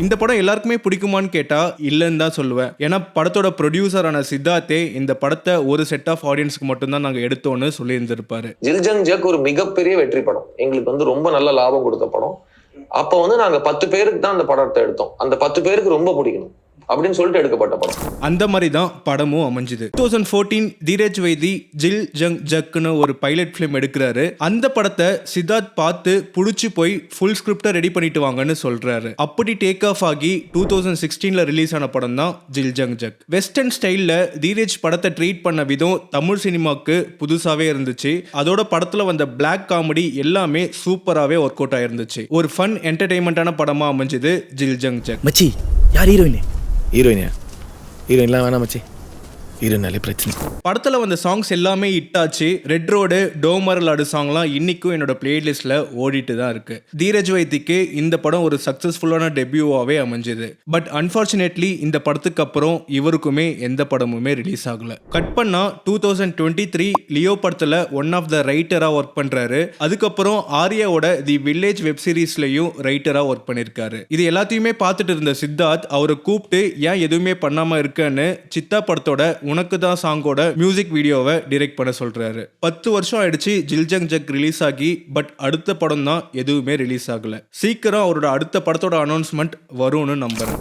இந்த படம் எல்லாருக்குமே பிடிக்குமான்னு கேட்டா இல்லைன்னு தான் சொல்லுவேன். ஏன்னா படத்தோட ப்ரொடியூசரான சித்தார்த்தே இந்த படத்தை ஒரு செட் ஆஃப் ஆடியன்ஸ்க்கு மட்டும்தான் நாங்க எடுத்தோம்னு சொல்லி இருந்திருப்பாரு. ஜில்ஜங் ஜக் ஒரு மிகப்பெரிய வெற்றி படம், எங்களுக்கு ரொம்ப நல்ல லாபம் கொடுத்த படம். அப்ப நாங்க 10 பேருக்கு தான் அந்த படத்தை எடுத்தோம். அந்த 10 பேருக்கு ரொம்ப பிடிக்கணும் அப்படின்னு சொல்லிட்டு எடுக்கப்பட்ட படம். அந்த மாதிரி தான் படமும் அமைஞ்சுது. 2014 தீரஜ் வைத்தி ஜில் ஜங் ஜக்னு ஒரு பைலட் ஃபிலிம் எடுக்கிறாரு. அந்த படத்தை சித்தார்த் பார்த்து புடிச்சு போய் ஃபுல் ஸ்கிரிப்டை ரெடி பண்ணிட்டு வாங்கன்னு சொல்றாரு. அப்படி டேக் ஆஃப் ஆகி 2016ல ரிலீஸ் ஆன படம் தான் ஜில் ஜங் ஜக். வெஸ்டர்ன் ஸ்டைல்ல தீரஜ் படத்தை ட்ரீட் பண்ண விதம் தமிழ் சினிமாக்கு புதுசாவே இருந்துச்சு. அதோட படத்துல வந்த பிளாக் காமெடி எல்லாமே சூப்பராகவே ஒர்க் அவுட் ஆயிருந்துச்சு. ஒரு ஃபன் என்டர்டைன்மெண்டான படமா அமைஞ்சது ஜில் ஜங் ஜக். மச்சி, யார் ஹீரோயின்? ஹீரோயினா? ஹீரோயின்லாம் வேணாம் மச்சி, ஹீரோயினாலே பிரச்சனை. படத்தில் வந்த சாங்ஸ் எல்லாமே ஹிட் ஆச்சு. ரெட் ரோடு, டோமரலாடு சாங்லாம் இன்னைக்கும் என்னோட பிளேலிஸ்ட்ல ஓடிட்டு தான் இருக்கு. தீரஜ் வைத்திக்கு இந்த படம் ஒரு சக்சஸ்ஃபுல்லான டெபியூவாகவே அமைஞ்சது. பட் அன்பார்ச்சுனேட்லி இந்த படத்துக்கு அப்புறம் இவருக்குமே எந்த படமுமே ரிலீஸ் ஆகல. கட் பண்ணா 2023 லியோ படத்தில் ஒன் ஆஃப் த ரைட்டரா ஒர்க் பண்றாரு. அதுக்கப்புறம் ஆர்யாவோட தி வில்லேஜ் வெப் சீரிஸ்லயும் ரைட்டரா ஒர்க் பண்ணிருக்காரு. இது எல்லாத்தையுமே பார்த்துட்டு இருந்த சித்தார்த் அவரை கூப்பிட்டு ஏன் எதுவுமே பண்ணாம இருக்கன்னு சித்தா படத்தோட உனக்கு தான் சாங்கோட மியூசிக் வீடியோவை டைரக்ட் பண்ண சொல்றாரு. 10 வருஷம் ஆயிடுச்சு ஜில் ஜங் ஜக் ரிலீஸ் ஆகி. பட் அடுத்த படம் தான் எதுவுமே ரிலீஸ் ஆகல. சீக்கிரம் அவரோட அடுத்த படத்தோட அனௌன்ஸ்மெண்ட் வரும்னு நம்புறேன்.